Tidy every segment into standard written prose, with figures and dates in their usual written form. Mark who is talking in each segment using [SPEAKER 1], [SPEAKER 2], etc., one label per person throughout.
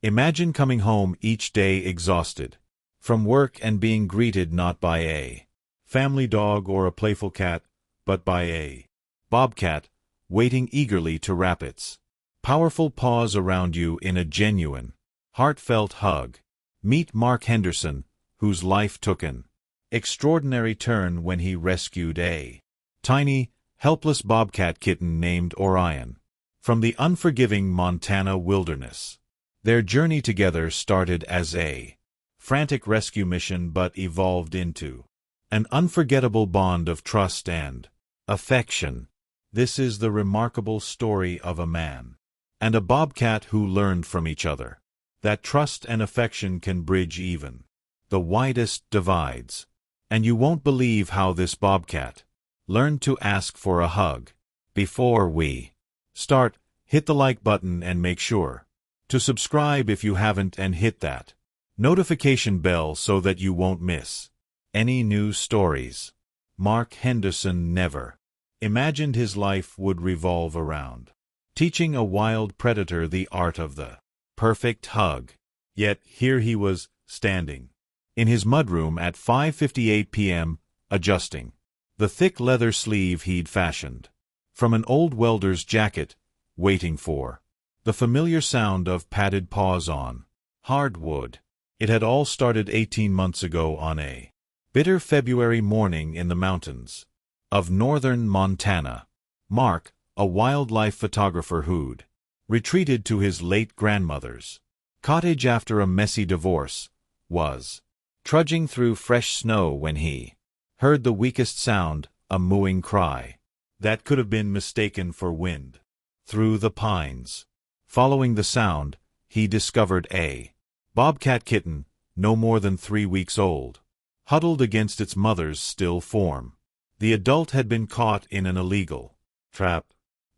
[SPEAKER 1] Imagine coming home each day exhausted from work and being greeted not by a family dog or a playful cat, but by a bobcat, waiting eagerly to wrap its powerful paws around you in a genuine, heartfelt hug. Meet Mark Henderson, whose life took an extraordinary turn when he rescued a tiny, helpless bobcat kitten named Orion from the unforgiving Montana wilderness. Their journey together started as a frantic rescue mission but evolved into an unforgettable bond of trust and affection. This is the remarkable story of a man and a bobcat who learned from each other that trust and affection can bridge even the widest divides. And you won't believe how this bobcat learned to ask for a hug. Before we start, hit the like button and make sure to subscribe if you haven't and hit that notification bell so that you won't miss any new stories. Mark Henderson never imagined his life would revolve around teaching a wild predator the art of the perfect hug. Yet here he was, standing in his mudroom at 5:58 p.m., adjusting the thick leather sleeve he'd fashioned from an old welder's jacket, waiting for the familiar sound of padded paws on hardwood. It had all started 18 months ago on a bitter February morning in the mountains of northern Montana. Mark, a wildlife photographer who'd retreated to his late grandmother's cottage after a messy divorce, was trudging through fresh snow when he heard the weakest sound, a mooing cry that could have been mistaken for wind through the pines. Following the sound, he discovered a bobcat kitten, no more than 3 weeks old, huddled against its mother's still form. The adult had been caught in an illegal trap,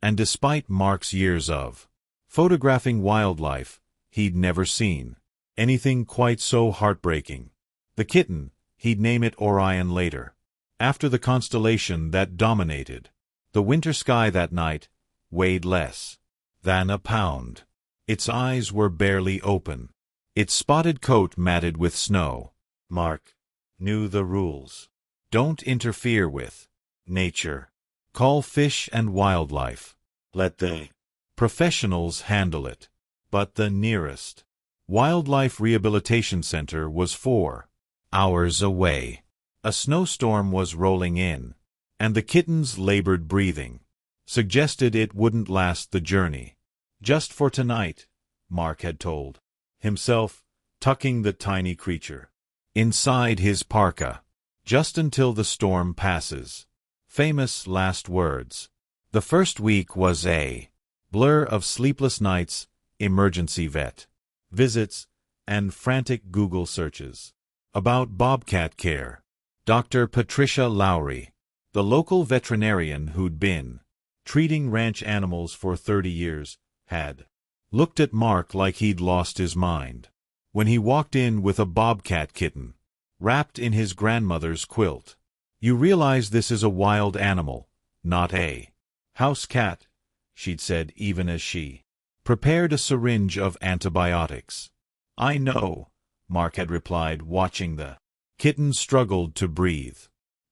[SPEAKER 1] and despite Mark's years of photographing wildlife, he'd never seen anything quite so heartbreaking. The kitten, he'd name it Orion later, after the constellation that dominated the winter sky that night, weighed less than a pound. Its eyes were barely open, its spotted coat matted with snow. Mark knew the rules. Don't interfere with nature. Call fish and wildlife. Let the professionals handle it. But the nearest wildlife rehabilitation center was 4 hours away. A snowstorm was rolling in, and the kitten's labored breathing suggested it wouldn't last the journey. Just for tonight, Mark had told himself, tucking the tiny creature inside his parka. Just until the storm passes. Famous last words. The first week was a blur of sleepless nights, emergency vet visits, and frantic Google searches about bobcat care. Dr. Patricia Lowry, the local veterinarian who'd been treating ranch animals for 30 years, had looked at Mark like he'd lost his mind when he walked in with a bobcat kitten wrapped in his grandmother's quilt. You realize this is a wild animal, not a house cat, she'd said even as she prepared a syringe of antibiotics. I know, Mark had replied, watching the kitten struggle to breathe.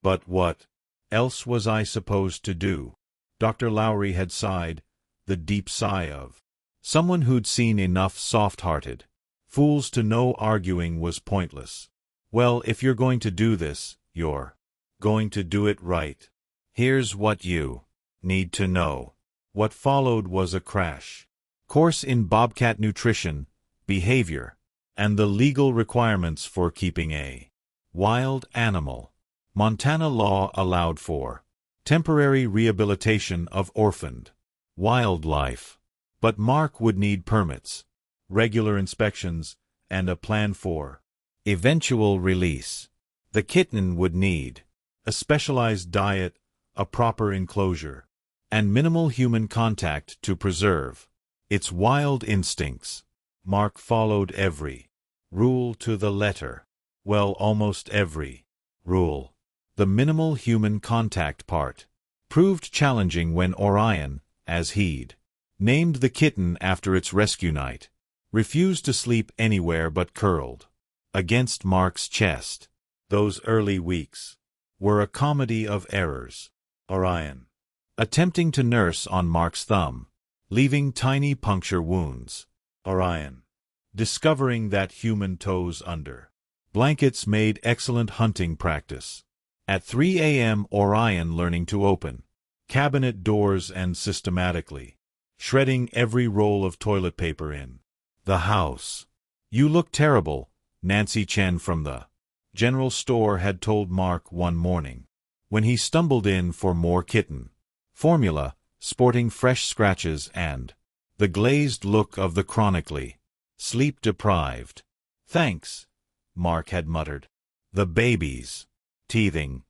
[SPEAKER 1] But what else was I supposed to do? Dr. Lowry had sighed, the deep sigh of someone who'd seen enough soft-hearted fools to know arguing was pointless. Well, if you're going to do this, you're going to do it right. Here's what you need to know. What followed was a crash course in bobcat nutrition, behavior, and the legal requirements for keeping a wild animal. Montana law allowed for temporary rehabilitation of orphaned wildlife, but Mark would need permits, regular inspections, and a plan for eventual release. The kitten would need a specialized diet, a proper enclosure, and minimal human contact to preserve its wild instincts. Mark followed every rule to the letter. Well, almost every rule. The minimal human contact part proved challenging when Orion, as he'd named the kitten after its rescue night, refused to sleep anywhere but curled against Mark's chest. Those early weeks were a comedy of errors. Orion, attempting to nurse on Mark's thumb, leaving tiny puncture wounds. Orion, discovering that human toes under blankets made excellent hunting practice. At 3 a.m. Orion learning to open cabinet doors and systematically shredding every roll of toilet paper in the house. "You look terrible," Nancy Chen from the general store had told Mark one morning, when he stumbled in for more kitten formula, sporting fresh scratches and the glazed look of the chronically sleep-deprived. "Thanks," Mark had muttered. "The baby's teething."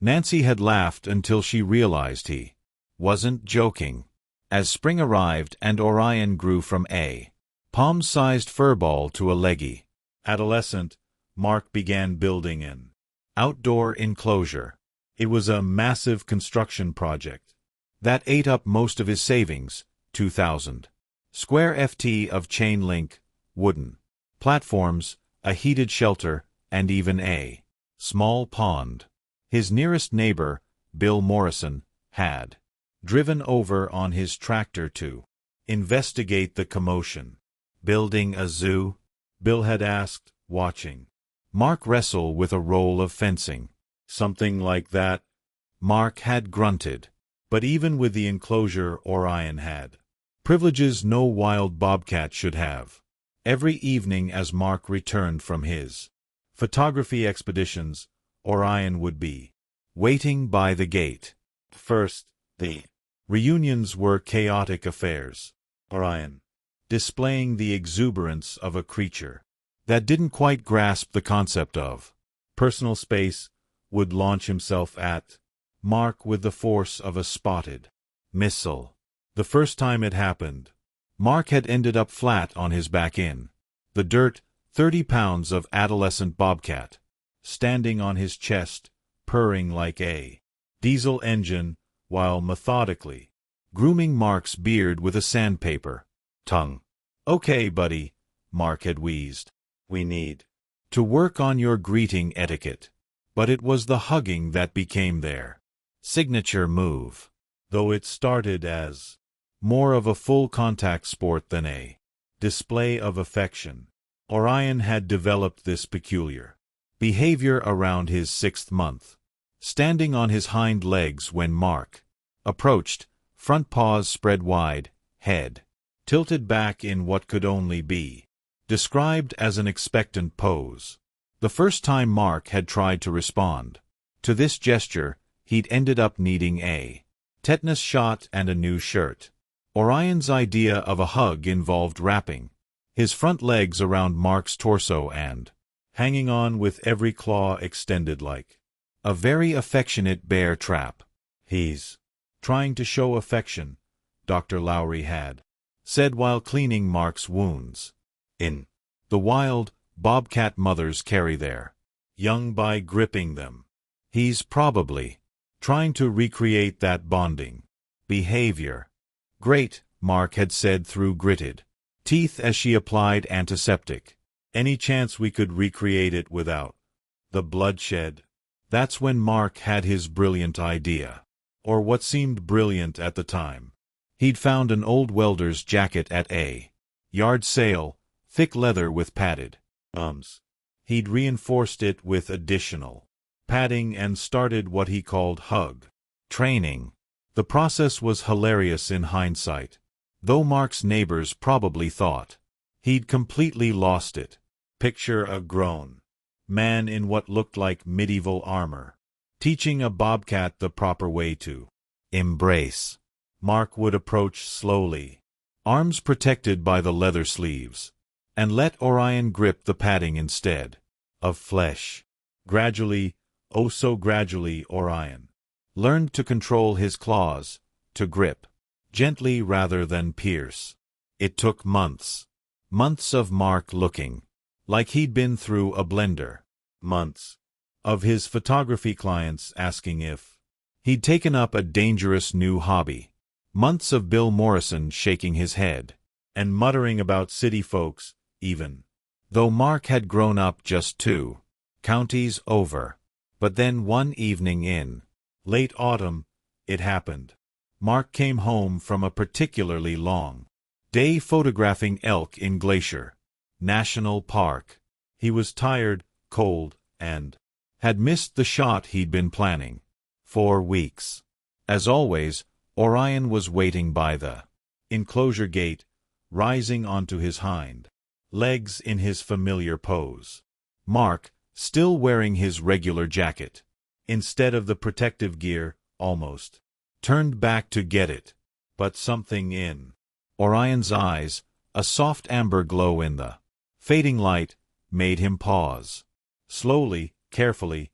[SPEAKER 1] Nancy had laughed until she realized he wasn't joking. As spring arrived and Orion grew from a palm-sized furball to a leggy adolescent, Mark began building an outdoor enclosure. It was a massive construction project that ate up most of his savings, 2,000 square ft of chain-link, wooden platforms, a heated shelter, and even a small pond. His nearest neighbor, Bill Morrison, had driven over on his tractor to investigate the commotion. "Building a zoo?" Bill had asked, watching Mark wrestle with a roll of fencing. "Something like that," Mark had grunted. But even with the enclosure, Orion had privileges no wild bobcat should have. Every evening as Mark returned from his photography expeditions, Orion would be waiting by the gate. First, the reunions were chaotic affairs. Orion, displaying the exuberance of a creature that didn't quite grasp the concept of personal space, would launch himself at Mark with the force of a spotted missile. The first time it happened, Mark had ended up flat on his back in the dirt, 30 pounds of adolescent bobcat, standing on his chest, purring like a diesel engine, while methodically grooming Mark's beard with a sandpaper tongue. "Okay, buddy," Mark had wheezed. "We need to work on your greeting etiquette." But it was the hugging that became their signature move, though it started as more of a full-contact sport than a display of affection. Orion had developed this peculiar behavior around his 6th month, standing on his hind legs when Mark approached, front paws spread wide, head tilted back in what could only be described as an expectant pose. The first time Mark had tried to respond to this gesture, he'd ended up needing a tetanus shot and a new shirt. Orion's idea of a hug involved wrapping his front legs around Mark's torso and hanging on with every claw extended like a very affectionate bear trap. "He's trying to show affection," Dr. Lowry had said while cleaning Mark's wounds. In the wild, bobcat mothers carry their young by gripping them. "He's probably trying to recreate that bonding behavior." "Great," Mark had said through gritted teeth as she applied antiseptic. "Any chance we could recreate it without the bloodshed?" That's when Mark had his brilliant idea, or what seemed brilliant at the time. He'd found an old welder's jacket at a yard sale, thick leather with padded arms. He'd reinforced it with additional padding and started what he called hug training. The process was hilarious in hindsight, though Mark's neighbors probably thought he'd completely lost it. Picture a grown man in what looked like medieval armor, teaching a bobcat the proper way to embrace. Mark would approach slowly, arms protected by the leather sleeves, and let Orion grip the padding instead of flesh. Gradually, oh so gradually, Orion learned to control his claws, to grip gently rather than pierce. It took months. Months of Mark looking like he'd been through a blender. Months of his photography clients asking if he'd taken up a dangerous new hobby. Months of Bill Morrison shaking his head and muttering about city folks, even. Though Mark had grown up just 2 counties over. But then one evening in late autumn, it happened. Mark came home from a particularly long day photographing elk in Glacier National Park. He was tired, cold, and had missed the shot he'd been planning for weeks. As always, Orion was waiting by the enclosure gate, rising onto his hind legs in his familiar pose. Mark, still wearing his regular jacket, instead of the protective gear, almost turned back to get it. But something in Orion's eyes, a soft amber glow in the fading light, made him pause. Slowly, carefully,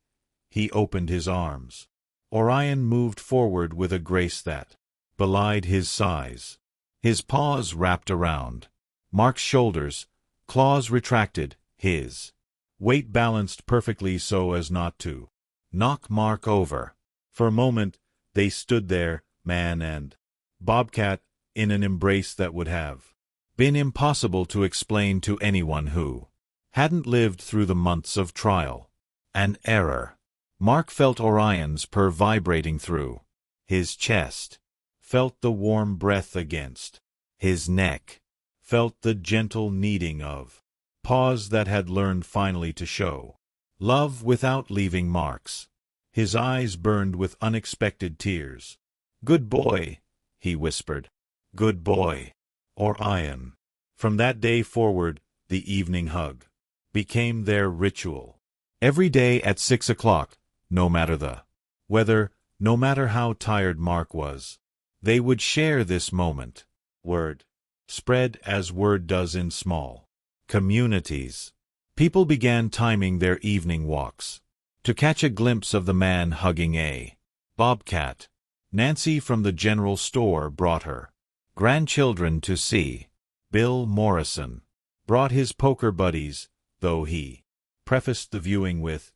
[SPEAKER 1] he opened his arms. Orion moved forward with a grace that belied his size. His paws wrapped around Mark's shoulders, claws retracted, his weight balanced perfectly so as not to knock Mark over. For a moment, they stood there, man and Bobcat, in an embrace that would have been impossible to explain to anyone who hadn't lived through the months of trial and error. Mark felt Orion's purr vibrating through his chest, felt the warm breath against his neck, felt the gentle kneading of paws that had learned finally to show love without leaving marks. His eyes burned with unexpected tears. "Good boy," he whispered. "Good boy, Orion." From that day forward, the evening hug became their ritual. Every day at 6 o'clock, no matter the weather, no matter how tired Mark was, they would share this moment. Word spread as word does in small communities. People began timing their evening walks to catch a glimpse of the man hugging a bobcat. Nancy from the general store brought her grandchildren to see. Bill Morrison brought his poker buddies, though he prefaced the viewing with,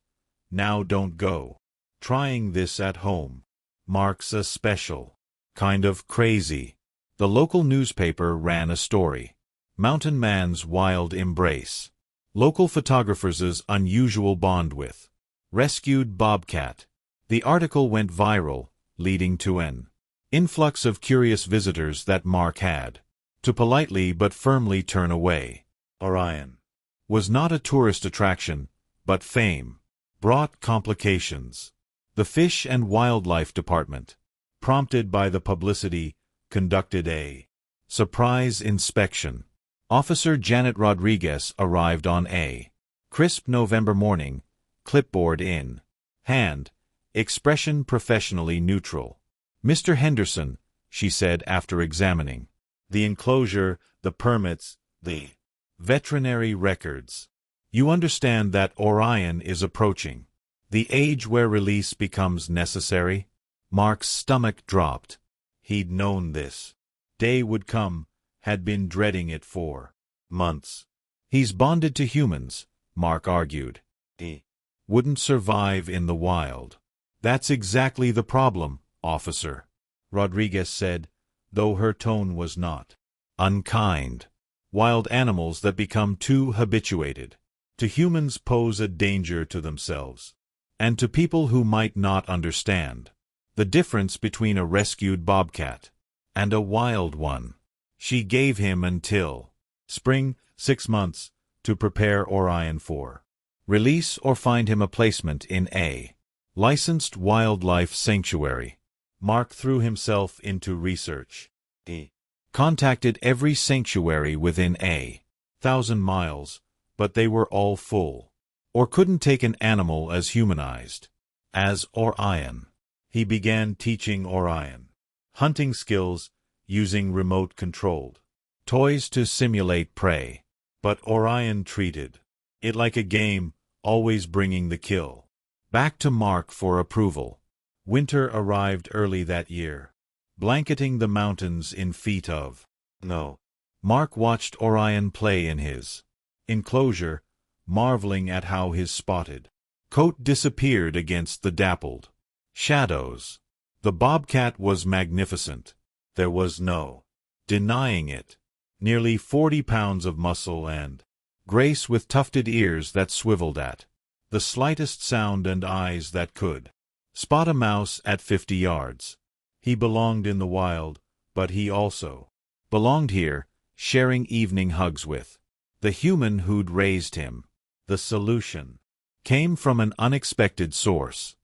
[SPEAKER 1] "Now don't go trying this at home. Mark's a special kind of crazy." The local newspaper ran a story. Mountain Man's wild embrace. Local photographers' unusual bond with rescued bobcat. The article went viral, leading to an influx of curious visitors that Mark had to politely but firmly turn away. Orion was not a tourist attraction, but fame brought complications. The Fish and Wildlife Department, prompted by the publicity, conducted a surprise inspection. Officer Janet Rodriguez arrived on a crisp November morning, clipboard in hand, expression professionally neutral. "Mr. Henderson," she said after examining the enclosure, the permits, the veterinary records, "you understand that Orion is approaching the age where release becomes necessary?" Mark's stomach dropped. He'd known this day would come, had been dreading it for months. "He's bonded to humans," Mark argued. "He wouldn't survive in the wild." "That's exactly the problem, officer," Rodriguez said, though her tone was not unkind. "Wild animals that become too habituated to humans pose a danger to themselves and to people who might not understand the difference between a rescued bobcat and a wild one." She gave him until spring, 6 months, to prepare Orion for release or find him a placement in a licensed wildlife sanctuary. Mark threw himself into research. He contacted every sanctuary within 1,000 miles, but they were all full, or couldn't take an animal as humanized as Orion. He began teaching Orion hunting skills, using remote-controlled toys to simulate prey. But Orion treated it like a game, always bringing the kill back to Mark for approval. Winter arrived early that year, blanketing the mountains in feet of snow. Mark watched Orion play in his enclosure, marveling at how his spotted coat disappeared against the dappled shadows. The bobcat was magnificent. There was no denying it. nearly 40 pounds of muscle and grace with tufted ears that swiveled at the slightest sound and eyes that could spot a mouse at 50 yards. He belonged in the wild, but he also belonged here, sharing evening hugs with the human who'd raised him. The solution came from an unexpected source.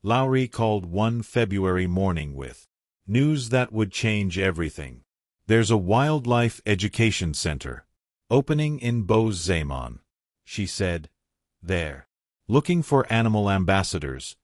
[SPEAKER 1] Lowry called one February morning with news that would change everything. There's a wildlife education center opening in Beaux-Zaman, she said. They're looking for animal ambassadors,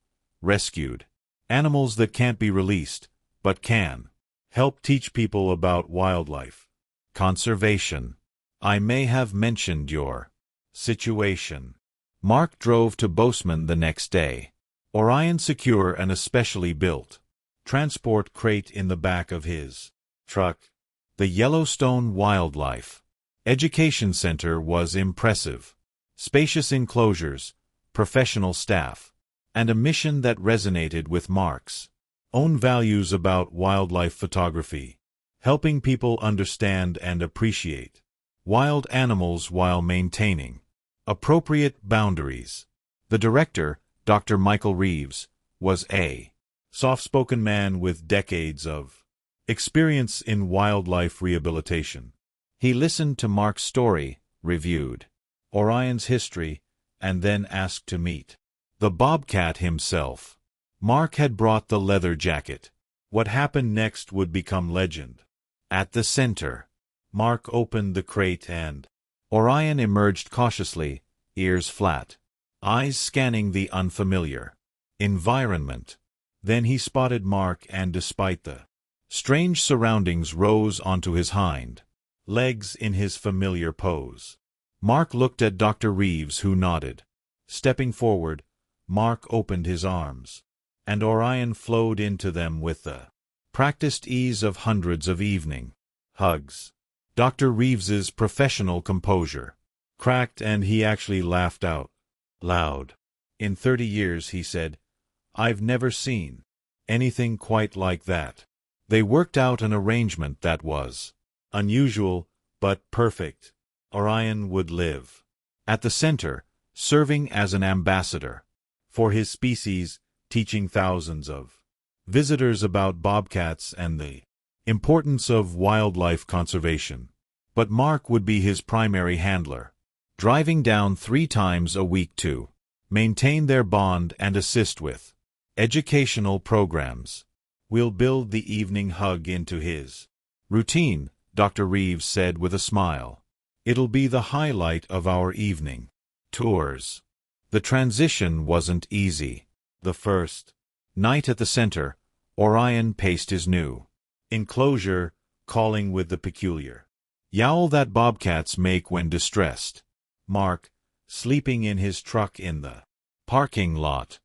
[SPEAKER 1] rescued animals that can't be released, but can help teach people about wildlife conservation. I may have mentioned your situation. Mark drove to Bozeman the next day. Orion secure an especially built transport crate in the back of his truck. The Yellowstone Wildlife Education Center was impressive. Spacious enclosures, professional staff, and a mission that resonated with Mark's own values about wildlife photography, helping people understand and appreciate wild animals while maintaining appropriate boundaries. The director, Dr. Michael Reeves, was a soft-spoken man with decades of experience in wildlife rehabilitation. He listened to Mark's story, reviewed Orion's history, and then asked to meet the Bobcat himself. Mark had brought the leather jacket. What happened next would become legend. At the center, Mark opened the crate and Orion emerged cautiously, ears flat, eyes scanning the unfamiliar environment. Then he spotted Mark and, despite the strange surroundings, rose onto his hind legs in his familiar pose. Mark looked at Dr. Reeves, who nodded. Stepping forward, Mark opened his arms, and Orion flowed into them with the practiced ease of hundreds of evening hugs. Dr. Reeves's professional composure cracked, and he actually laughed out loud. In 30 years, he said, I've never seen anything quite like that. They worked out an arrangement that was unusual, but perfect. Orion would live at the center, serving as an ambassador for his species, teaching thousands of visitors about bobcats and the importance of wildlife conservation. But Mark would be his primary handler, driving down 3 times a week to maintain their bond and assist with educational programs. We'll build the evening hug into his routine, Dr. Reeves said with a smile. It'll be the highlight of our evening tours. The transition wasn't easy. The first night at the center, Orion paced his new enclosure, calling with the peculiar yowl that bobcats make when distressed. Mark, sleeping in his truck in the parking lot.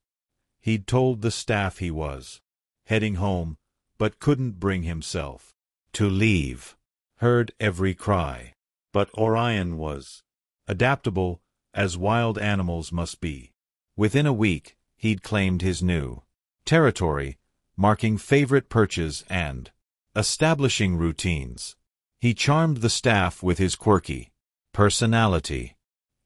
[SPEAKER 1] He'd told the staff he was heading home, but couldn't bring himself to leave. Heard every cry. But Orion was adaptable, as wild animals must be. Within a week, he'd claimed his new territory, marking favorite perches and establishing routines. He charmed the staff with his quirky personality.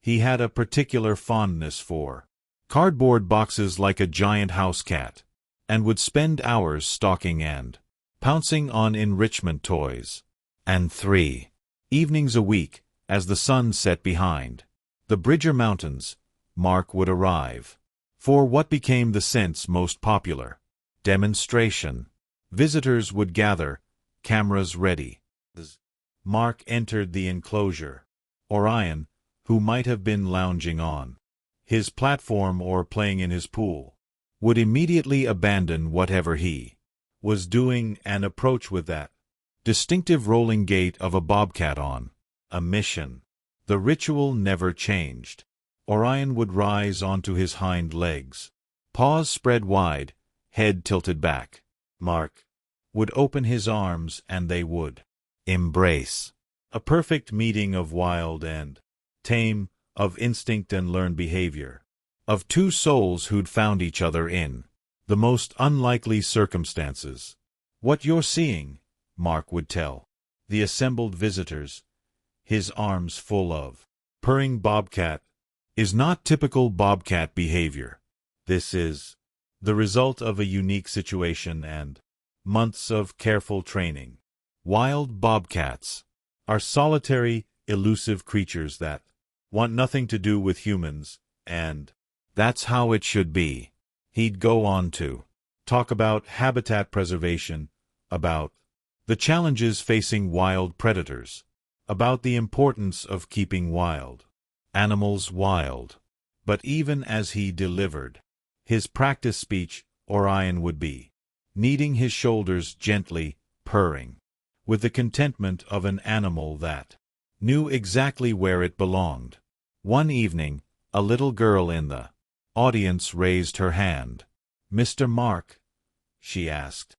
[SPEAKER 1] He had a particular fondness for cardboard boxes like a giant house cat, and would spend hours stalking and pouncing on enrichment toys. And 3 evenings a week, as the sun set behind the Bridger Mountains, Mark would arrive for what became the scent's most popular demonstration. Visitors would gather, cameras ready. Mark entered the enclosure. Orion, who might have been lounging on his platform or playing in his pool, would immediately abandon whatever he was doing and approach with that distinctive rolling gait of a bobcat on a mission. The ritual never changed. Orion would rise onto his hind legs, paws spread wide, head tilted back. Mark would open his arms and they would embrace. A perfect meeting of wild and tame, of instinct and learned behavior, of 2 souls who'd found each other in the most unlikely circumstances. What you're seeing, Mark would tell the assembled visitors, his arms full of purring bobcat, is not typical bobcat behavior. This is the result of a unique situation and months of careful training. Wild bobcats are solitary, elusive creatures that want nothing to do with humans, and that's how it should be. He'd go on to talk about habitat preservation, about the challenges facing wild predators, about the importance of keeping wild animals wild. But even as he delivered his practice speech, Orion would be kneading his shoulders gently, purring, with the contentment of an animal that knew exactly where it belonged. One evening, a little girl in the audience raised her hand. "Mr. Mark," she asked,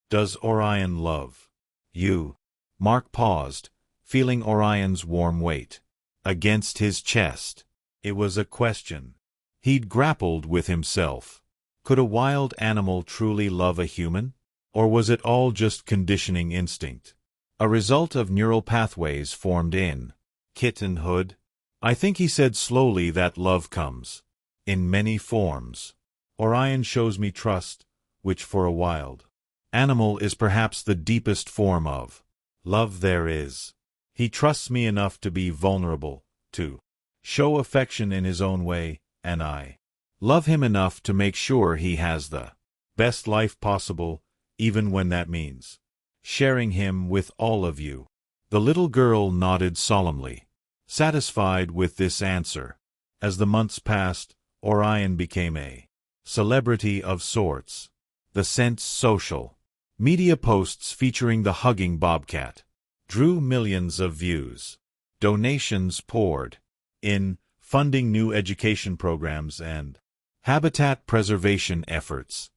[SPEAKER 1] "does Orion love you?" Mark paused, feeling Orion's warm weight against his chest. It was a question he'd grappled with himself. Could a wild animal truly love a human? Or was it all just conditioning instinct, a result of neural pathways formed in kittenhood? "I think," he said slowly, "that love comes in many forms. Orion shows me trust, which for a wild animal is perhaps the deepest form of love there is. He trusts me enough to be vulnerable, to show affection in his own way, and I love him enough to make sure he has the best life possible, even when that means sharing him with all of you." The little girl nodded solemnly, satisfied with this answer. As the months passed, Orion became a celebrity of sorts. The Sense social media posts featuring the hugging bobcat drew millions of views. Donations poured in, funding new education programs and habitat preservation efforts.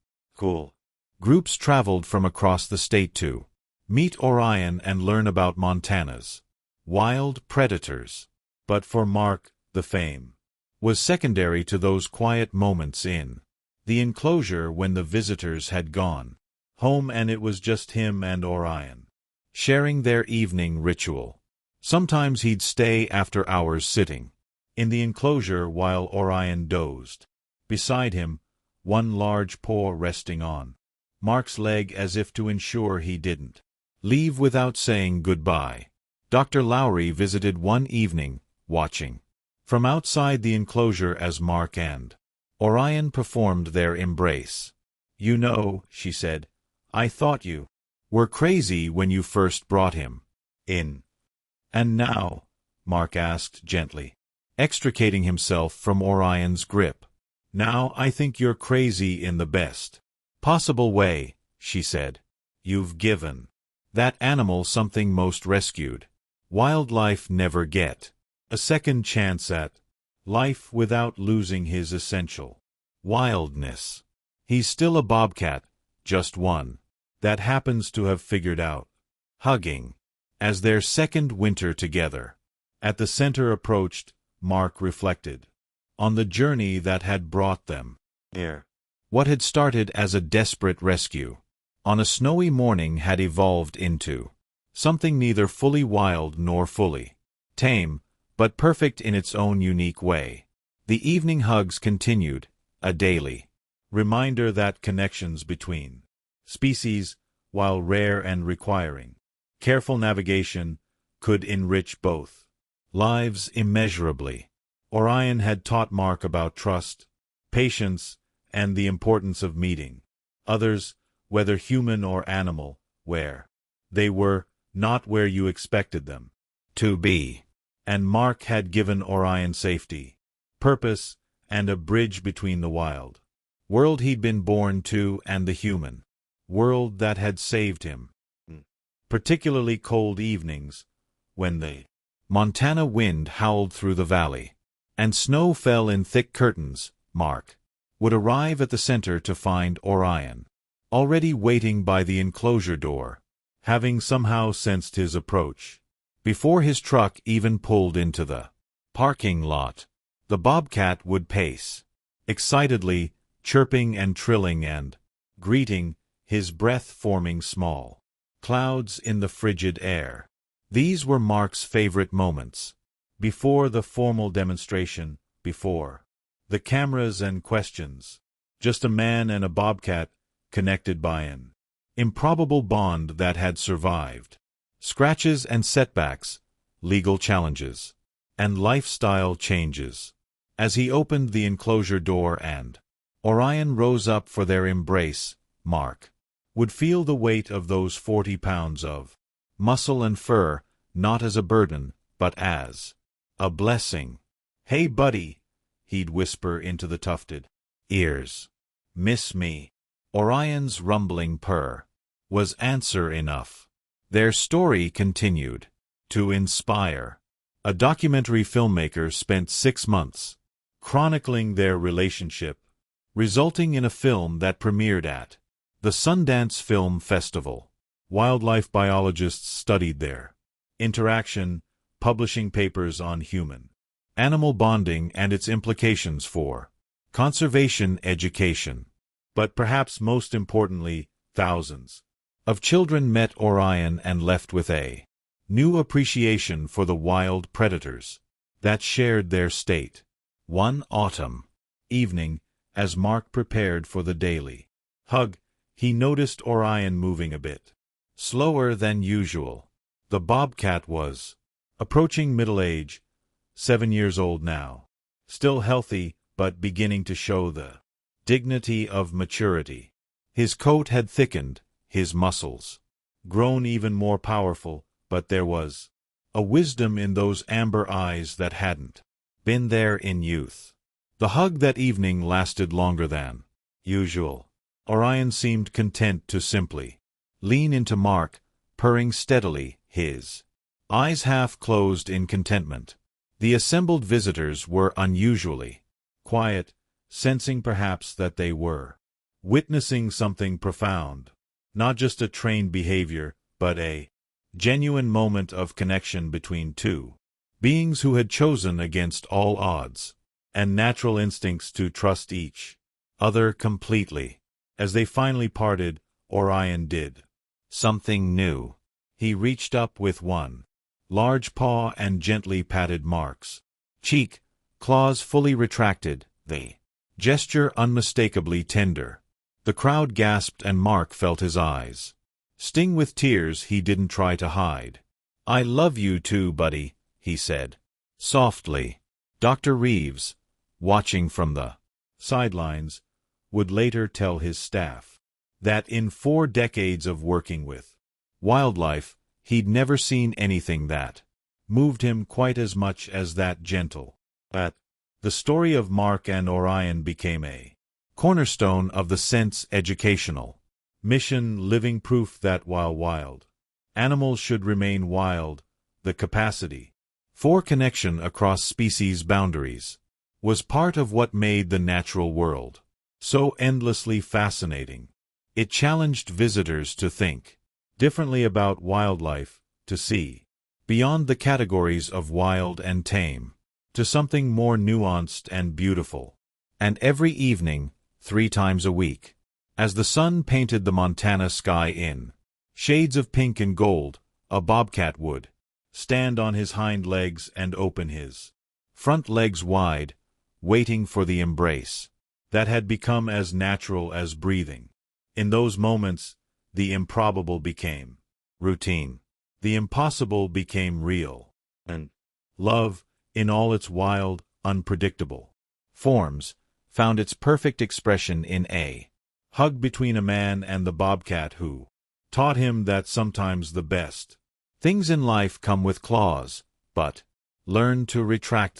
[SPEAKER 1] Groups traveled from across the state to meet Orion and learn about Montana's wild predators. But for Mark, the fame was secondary to those quiet moments in the enclosure when the visitors had gone home and it was just him and Orion, sharing their evening ritual. Sometimes he'd stay after hours sitting in the enclosure while Orion dozed beside him, one large paw resting on Mark's leg as if to ensure he didn't leave without saying goodbye. Dr. Lowry visited one evening, watching from outside the enclosure as Mark and Orion performed their embrace. "You know," she said, "I thought you were crazy when you first brought him in." "And now?" Mark asked gently, extricating himself from Orion's grip. "Now I think you're crazy in the best possible way," she said. "You've given that animal something most rescued wildlife never get, a second chance at life without losing his essential wildness. He's still a bobcat, just one that happens to have figured out hugging as their second winter together." At the center approached, Mark reflected on the journey that had brought them here. What had started as a desperate rescue on a snowy morning had evolved into something neither fully wild nor fully tame, but perfect in its own unique way. The evening hugs continued, a daily reminder that connections between species, while rare and requiring careful navigation, could enrich both lives immeasurably. Orion had taught Mark about trust, patience, and the importance of meeting others, whether human or animal, where they were, not where you expected them to be. And Mark had given Orion safety, purpose, and a bridge between the wild world he'd been born to and the human world that had saved him. Particularly cold evenings, when the Montana wind howled through the valley and snow fell in thick curtains, Mark would arrive at the center to find Orion already waiting by the enclosure door, having somehow sensed his approach. Before his truck even pulled into the parking lot, the bobcat would pace excitedly, chirping and trilling and greeting, his breath forming small clouds in the frigid air. These were Mark's favorite moments. Before the formal demonstration, before the cameras and questions. Just a man and a bobcat, connected by an improbable bond that had survived scratches and setbacks, legal challenges, and lifestyle changes. As he opened the enclosure door and Orion rose up for their embrace, Mark would feel the weight of those 40 pounds of muscle and fur, not as a burden, but as a blessing. "Hey, buddy," he'd whisper into the tufted ears. "Miss me?" Orion's rumbling purr was answer enough. Their story continued to inspire. A documentary filmmaker spent 6 months chronicling their relationship, resulting in a film that premiered at the Sundance Film Festival. Wildlife biologists studied their interaction, publishing papers on human-animal bonding and its implications for conservation education. But perhaps most importantly, thousands of children met Orion and left with a new appreciation for the wild predators that shared their state. One autumn evening, as Mark prepared for the daily hug, he noticed Orion moving a bit slower than usual. The bobcat was approaching middle age, 7 years old now, still healthy but beginning to show the dignity of maturity. His coat had thickened, his muscles grown even more powerful, but there was a wisdom in those amber eyes that hadn't been there in youth. The hug that evening lasted longer than usual. Orion seemed content to simply lean into Mark, purring steadily, his eyes half closed in contentment. The assembled visitors were unusually quiet, sensing perhaps that they were witnessing something profound. Not just a trained behavior, but a genuine moment of connection between two beings who had chosen against all odds and natural instincts to trust each other completely. As they finally parted, Orion did something new. He reached up with one large paw and gently patted Mark's cheek, claws fully retracted, the gesture unmistakably tender. The crowd gasped and Mark felt his eyes sting with tears he didn't try to hide. "I love you too, buddy," he said softly. Dr. Reeves, watching from the sidelines, would later tell his staff that in 4 decades of working with wildlife, he'd never seen anything that moved him quite as much as that gentle pat. The story of Mark and Orion became a cornerstone of the Sense educational mission, living proof that while wild animals should remain wild, the capacity for connection across species boundaries was part of what made the natural world so endlessly fascinating. It challenged visitors to think differently about wildlife, to see beyond the categories of wild and tame, to something more nuanced and beautiful. And every evening, 3 times a week, as the sun painted the Montana sky in shades of pink and gold, a bobcat would stand on his hind legs and open his front legs wide, waiting for the embrace that had become as natural as breathing. In those moments, the improbable became routine. The impossible became real. And love, in all its wild, unpredictable forms, found its perfect expression in a hug between a man and the bobcat who taught him that sometimes the best things in life come with claws, but learn to retract